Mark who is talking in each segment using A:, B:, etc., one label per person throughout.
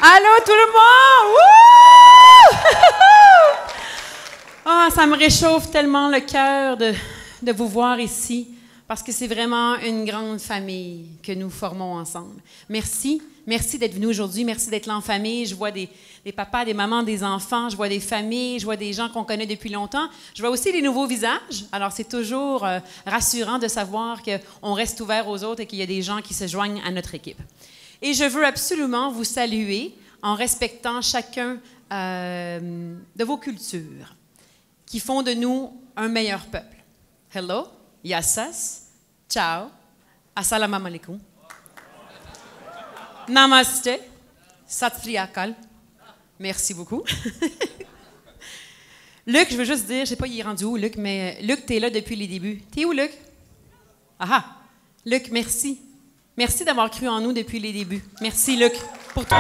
A: Allô, tout le monde! Ah, ça me réchauffe tellement le cœur de vous voir ici, parce que c'est vraiment une grande famille que nous formons ensemble. Merci. Merci d'être venus aujourd'hui. Merci d'être là en famille. Je vois des papas, des mamans, des enfants. Je vois des familles. Je vois des gens qu'on connaît depuis longtemps. Je vois aussi des nouveaux visages. Alors, c'est toujours rassurant de savoir qu'on reste ouvert aux autres et qu'il y a des gens qui se joignent à notre équipe. Et je veux absolument vous saluer en respectant chacun de vos cultures qui font de nous un meilleur peuple. Hello, yassas, ciao, assalamu alaikum, namaste, sat sri akal. Merci beaucoup. Luc, je veux juste dire, je ne sais pas, il est rendu où, Luc, mais Luc, tu es là depuis les débuts. T'es où, Luc? Ah! Luc, merci. Merci d'avoir cru en nous depuis les débuts. Merci, Luc, pour toi.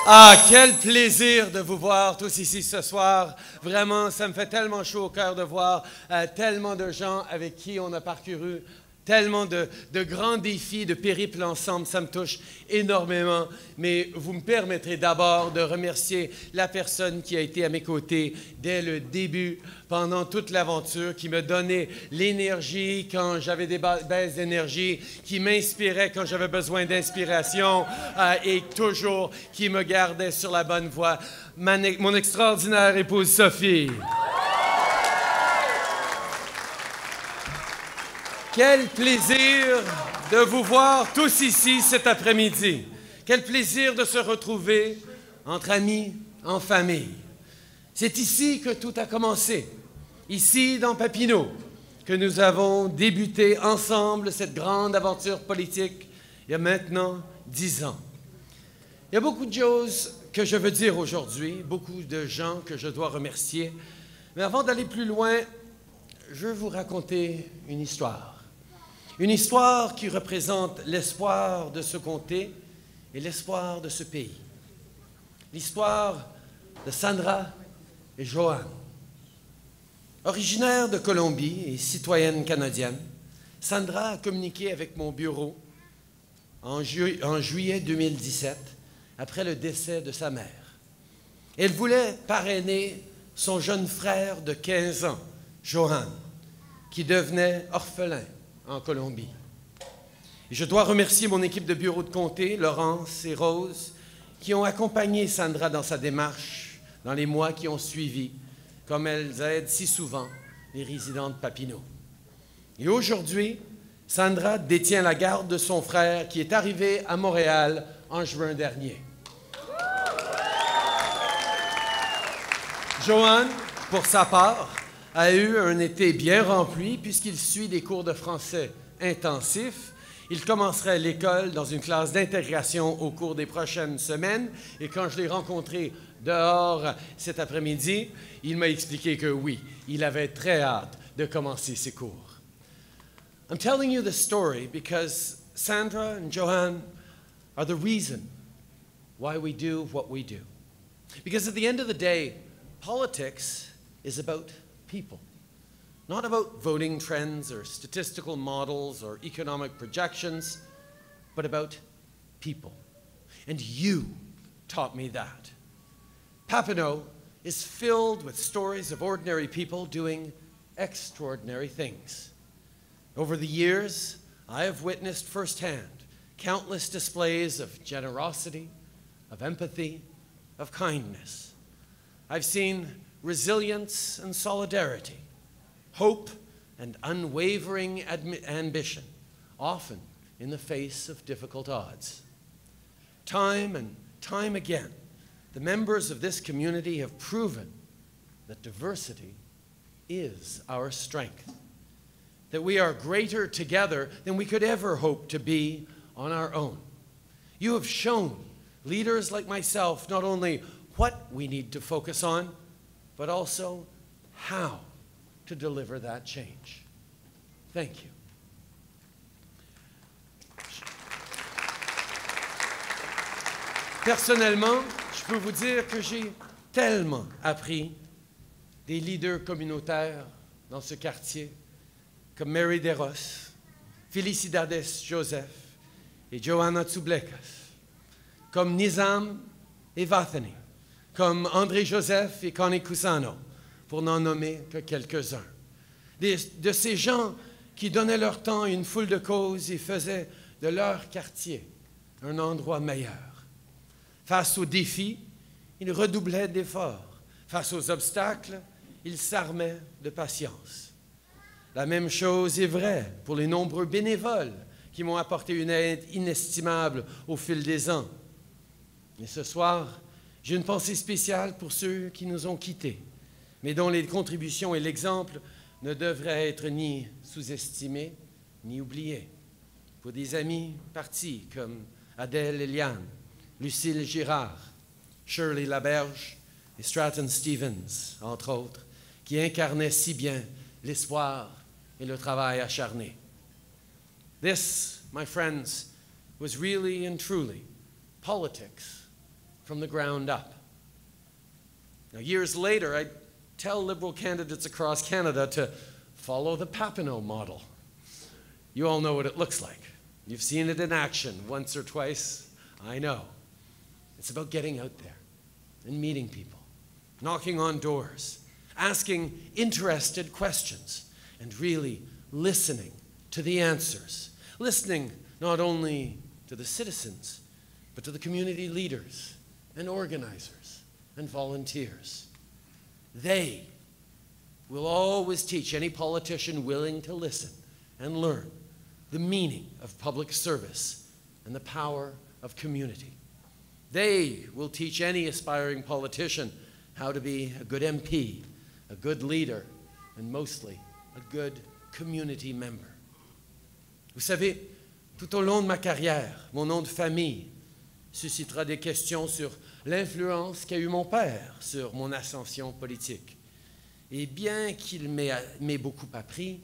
B: Ah, quel plaisir de vous voir tous ici ce soir. Vraiment, ça me fait tellement chaud au cœur de voir tellement de gens avec qui on a parcouru tellement de grands défis, de périples ensemble. Ça me touche énormément. Mais vous me permettrez d'abord de remercier la personne qui a été à mes côtés dès le début, pendant toute l'aventure, qui me donnait l'énergie quand j'avais des baisses d'énergie, qui m'inspirait quand j'avais besoin d'inspiration et toujours qui me gardait sur la bonne voie. Mon extraordinaire épouse Sophie. Quel plaisir de vous voir tous ici cet après-midi. Quel plaisir de se retrouver entre amis, en famille. C'est ici que tout a commencé, ici dans Papineau, que nous avons débuté ensemble cette grande aventure politique il y a maintenant 10 ans. Il y a beaucoup de choses que je veux dire aujourd'hui, beaucoup de gens que je dois remercier. Mais avant d'aller plus loin, je veux vous raconter une histoire. Une histoire qui représente l'espoir de ce comté et l'espoir de ce pays. L'histoire de Sandra et Joanne. Originaire de Colombie et citoyenne canadienne, Sandra a communiqué avec mon bureau en juillet 2017, après le décès de sa mère. Elle voulait parrainer son jeune frère de 15 ans, Johan, qui devenait orphelin en Colombie. Et je dois remercier mon équipe de bureau de comté, Laurence et Rose, qui ont accompagné Sandra dans sa démarche dans les mois qui ont suivi, comme elles aident si souvent les résidents de Papineau. Et aujourd'hui, Sandra détient la garde de son frère qui est arrivé à Montréal en juin dernier. Johan, pour sa part, a eu un été bien rempli puisqu'il suit des cours de français intensifs. Il commencerait l'école dans une classe d'intégration au cours des prochaines semaines. Et quand je l'ai rencontré dehors cet après-midi, il m'a expliqué que oui, il avait très hâte de commencer ses cours. I'm telling you this story because Sandra and Johan are the reason why we do what we do. Because at the end of the day, politics is about people, not about voting trends or statistical models or economic projections, but about people. And you taught me that. Papineau is filled with stories of ordinary people doing extraordinary things. Over the years, I have witnessed firsthand countless displays of generosity, of empathy, of kindness. I've seen resilience and solidarity, hope and unwavering ambition, often in the face of difficult odds. Time and time again, the members of this community have proven that diversity is our strength, that we are greater together than we could ever hope to be on our own. You have shown leaders like myself not only what we need to focus on, but also how to deliver that change. Thank you. Personnellement, je peux vous dire que j'ai tellement appris des leaders communautaires dans ce quartier, comme Mary DeRos, Felicidades Joseph et Joanna Tsublekas, comme Nizam et Vathany, comme André Joseph et Connie Cusano, pour n'en nommer que quelques-uns. De ces gens qui donnaient leur temps à une foule de causes et faisaient de leur quartier un endroit meilleur. Face aux défis, ils redoublaient d'efforts. Face aux obstacles, ils s'armaient de patience. La même chose est vraie pour les nombreux bénévoles qui m'ont apporté une aide inestimable au fil des ans. Et ce soir, j'ai une pensée spéciale pour ceux qui nous ont quittés, mais dont les contributions et l'exemple ne devraient être ni sous-estimés ni oubliés. Pour des amis partis comme Adèle Eliane, Lucille Girard, Shirley Laberge et Stratton Stevens, entre autres, qui incarnaient si bien l'espoir et le travail acharné. This, my friends, was really and truly politics from the ground up. Now, years later, I tell Liberal candidates across Canada to follow the Papineau model. You all know what it looks like. You've seen it in action once or twice, I know. It's about getting out there and meeting people, knocking on doors, asking interested questions, and really listening to the answers. Listening not only to the citizens, but to the community leaders and organizers and volunteers. They will always teach any politician willing to listen and learn the meaning of public service and the power of community. They will teach any aspiring politician how to be a good MP, a good leader, and mostly a good community member. Vous savez, tout au long de ma carrière, mon nom de famille suscitera des questions sur l'influence qu'a eu mon père sur mon ascension politique. Et bien qu'il m'ait beaucoup appris,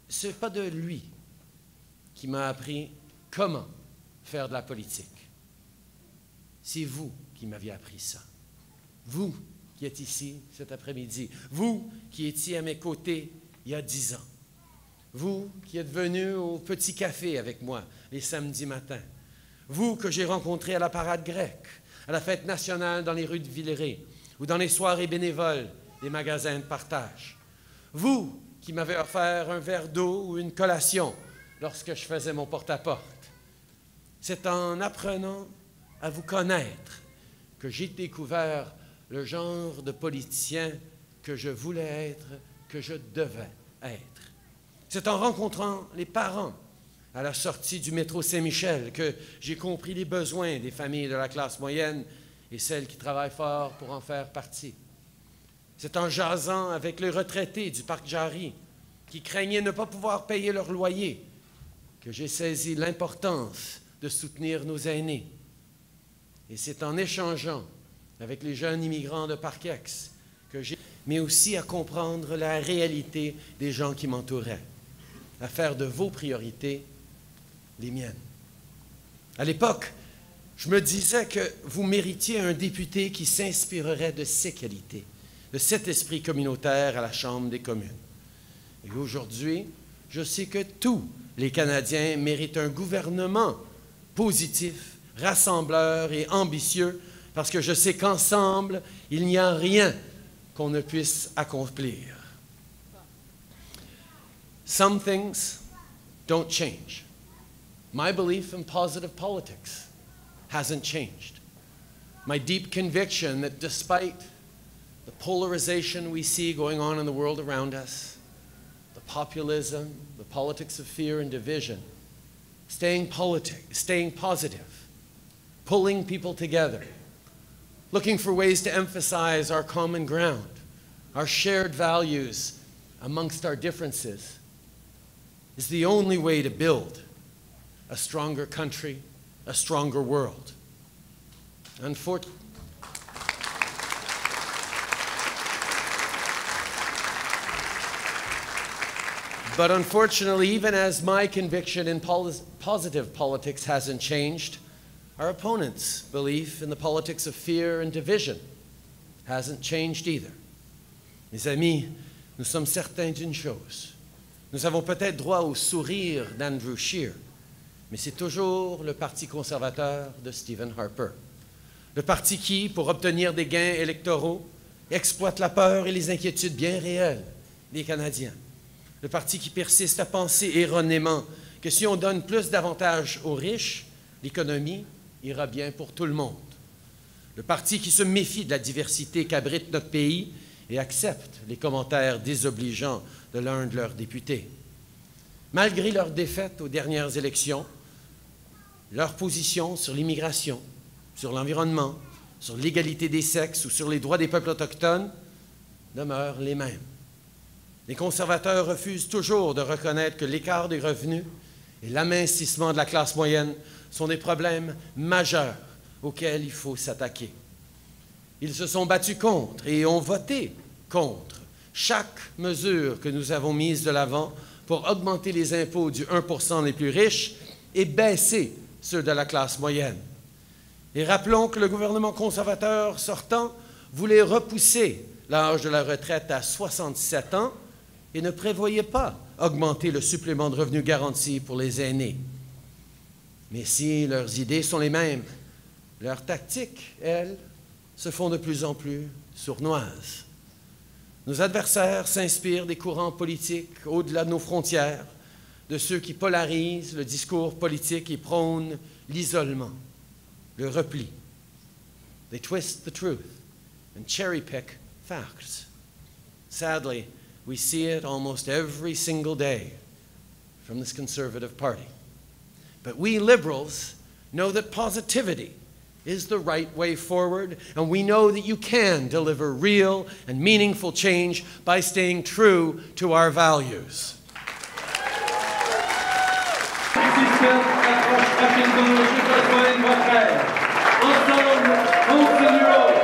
B: ce n'est pas de lui qui m'a appris comment faire de la politique. C'est vous qui m'aviez appris ça. Vous qui êtes ici cet après-midi. Vous qui étiez à mes côtés il y a 10 ans. Vous qui êtes venus au petit café avec moi les samedis matins. Vous que j'ai rencontré à la parade grecque, à la fête nationale dans les rues de Villeray ou dans les soirées bénévoles des magasins de partage. Vous qui m'avez offert un verre d'eau ou une collation lorsque je faisais mon porte-à-porte. C'est en apprenant à vous connaître que j'ai découvert le genre de politicien que je voulais être, que je devais être. C'est en rencontrant les parents à la sortie du métro Saint-Michel que j'ai compris les besoins des familles de la classe moyenne et celles qui travaillent fort pour en faire partie. C'est en jasant avec les retraités du parc Jarry qui craignaient ne pas pouvoir payer leur loyer que j'ai saisi l'importance de soutenir nos aînés. Et c'est en échangeant avec les jeunes immigrants de Parkex que j'ai, mais aussi à comprendre la réalité des gens qui m'entouraient, à faire de vos priorités les miennes. À l'époque, je me disais que vous méritiez un député qui s'inspirerait de ces qualités, de cet esprit communautaire à la Chambre des communes. Et aujourd'hui, je sais que tous les Canadiens méritent un gouvernement positif, rassembleur et ambitieux, parce que je sais qu'ensemble, il n'y a rien qu'on ne puisse accomplir. Some things don't change. My belief in positive politics hasn't changed. My deep conviction that despite the polarization we see going on in the world around us, the populism, the politics of fear and division, staying positive, pulling people together, looking for ways to emphasize our common ground, our shared values amongst our differences, is the only way to build a stronger country, a stronger world. But unfortunately, even as my conviction in positive politics hasn't changed, our opponents' belief in the politics of fear and division hasn't changed either. Mes amis, nous sommes certains d'une chose. Nous avons peut-être droit au sourire d'Andrew Scheer, mais c'est toujours le Parti conservateur de Stephen Harper. Le parti qui, pour obtenir des gains électoraux, exploite la peur et les inquiétudes bien réelles des Canadiens. Le parti qui persiste à penser erronément que si on donne plus d'avantages aux riches, l'économie ira bien pour tout le monde. Le parti qui se méfie de la diversité qu'abrite notre pays et accepte les commentaires désobligeants de l'un de leurs députés. Malgré leur défaite aux dernières élections, leur position sur l'immigration, sur l'environnement, sur l'égalité des sexes ou sur les droits des peuples autochtones demeurent les mêmes. Les conservateurs refusent toujours de reconnaître que l'écart des revenus et l'amincissement de la classe moyenne sont des problèmes majeurs auxquels il faut s'attaquer. Ils se sont battus contre et ont voté contre chaque mesure que nous avons mise de l'avant pour augmenter les impôts du 1% les plus riches et baisser ceux de la classe moyenne. Et rappelons que le gouvernement conservateur sortant voulait repousser l'âge de la retraite à 67 ans et ne prévoyait pas augmenter le supplément de revenu garanti pour les aînés. Mais si leurs idées sont les mêmes, leurs tactiques, elles, se font de plus en plus sournoises. Nos adversaires s'inspirent des courants politiques au-delà de nos frontières, de ceux qui polarisent le discours politique et prônent l'isolement, le repli. They twist the truth and cherry-pick facts. Sadly, we see it almost every single day from this Conservative Party. But we Liberals know that positivity is the right way forward, and we know that you can deliver real and meaningful change by staying true to our values. Ensemble, 11 euros.